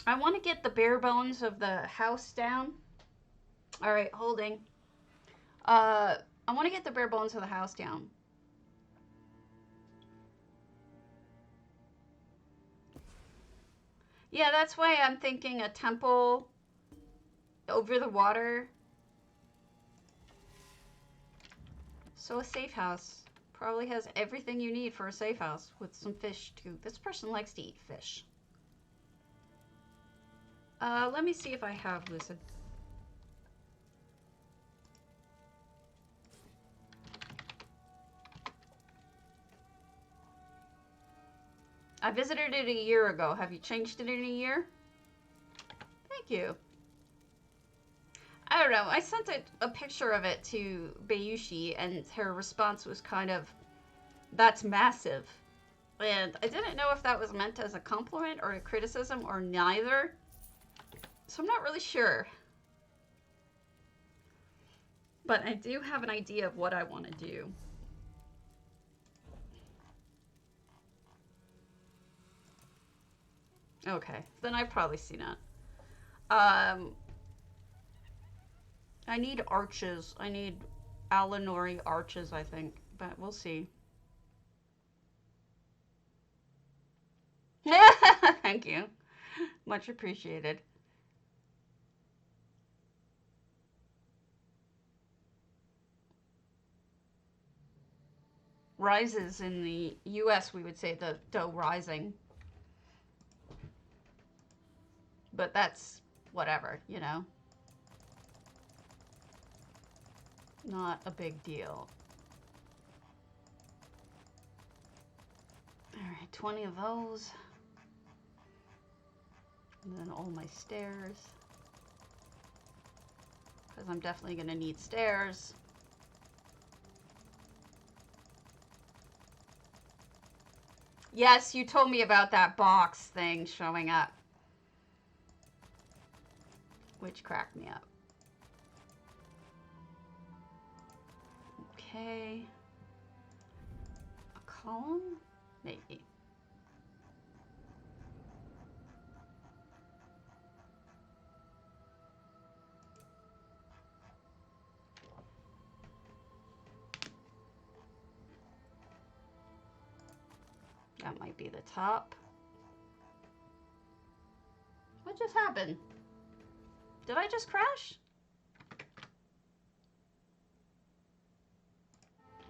I want to get the bare bones of the house down. All right, holding. I want to get the bare bones of the house down. Yeah, that's why I'm thinking a temple over the water. So a safe house probably has everything you need for a safe house with some fish too. This person likes to eat fish. Let me see if I have Lucid. I visited it a year ago. Have you changed it in a year? Thank you. I don't know. I sent a picture of it to Bayushi, and her response was kind of, that's massive. And I didn't know if that was meant as a compliment or a criticism or neither. So I'm not really sure. But I do have an idea of what I want to do. Okay, then I've probably seen it. I need arches. I need Alinor arches, I think. But we'll see. Thank you. Much appreciated. Rises in the US, we would say the dough rising. But that's whatever, you know? Not a big deal. Alright, 20 of those. And then all my stairs. Because I'm definitely going to need stairs. Yes, you told me about that box thing showing up. Which cracked me up. Okay. A column? Maybe. That might be the top. What just happened? Did I just crash?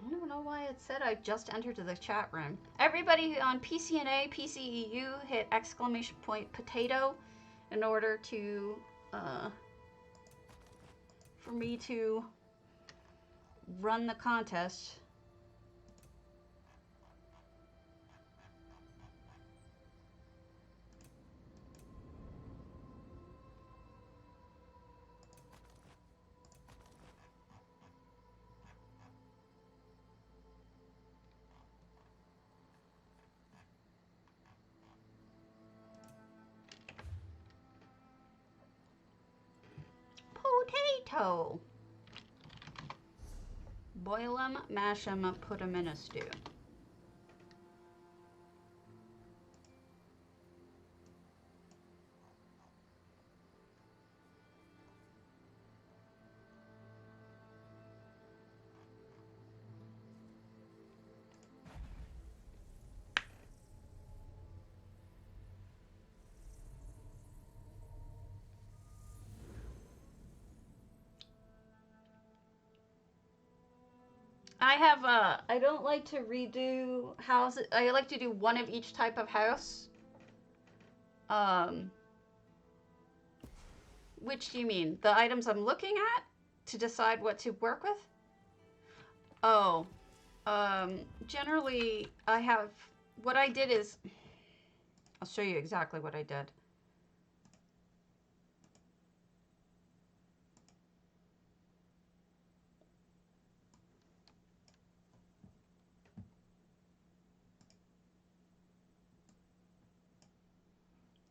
I don't know why it said I just entered the chat room. Everybody on PCNA, PCEU, hit exclamation point potato in order to, for me to run the contest. Potato. Boil them, mash them, put them in a stew. I have I don't like to redo houses. I like to do one of each type of house. Which do you mean? The items I'm looking at to decide what to work with? Oh, generally I have, what I did is, I'll show you exactly what I did.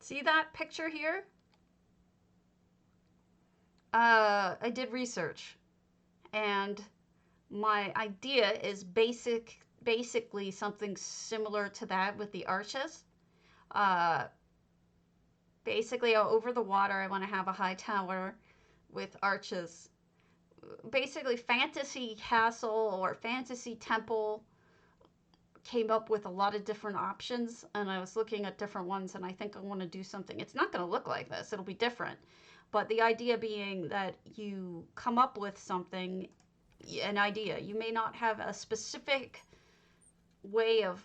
See that picture here? I did research, and my idea is basically something similar to that with the arches. Basically, over the water, I want to have a high tower with arches. Basically, fantasy castle or fantasy temple came up with a lot of different options, and I was looking at different ones, and I think I want to do something. It's not going to look like this. It'll be different. But the idea being that you come up with something, an idea. You may not have a specific way of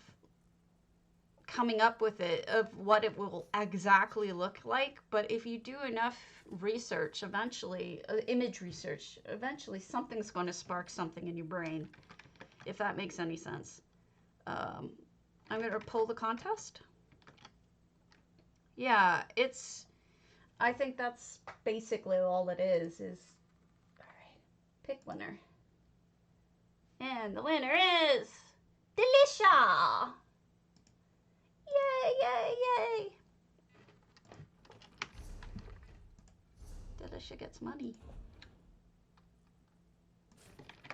coming up with it, of what it will exactly look like, but if you do enough research, eventually, image research, eventually something's going to spark something in your brain, if that makes any sense. I'm going to pull the contest. Yeah, I think that's basically all it is, all right, pick winner. And the winner is Delicia! Yay, yay, yay! Delicia gets money.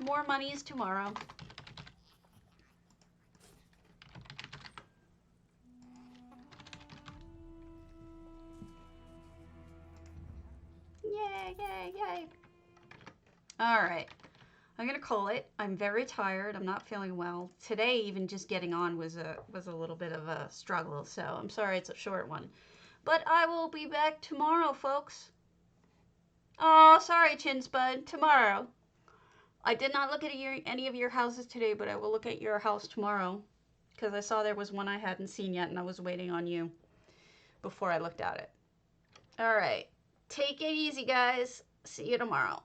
More monies tomorrow. Yay, yay, yay. All right. I'm gonna call it. I'm very tired. I'm not feeling well. Today, even just getting on was a little bit of a struggle. So I'm sorry it's a short one, but I will be back tomorrow, folks. Oh, sorry, Chinspud. Tomorrow. I did not look at any of your houses today, but I will look at your house tomorrow because I saw there was one I hadn't seen yet, and I was waiting on you before I looked at it. All right. Take it easy, guys. See you tomorrow.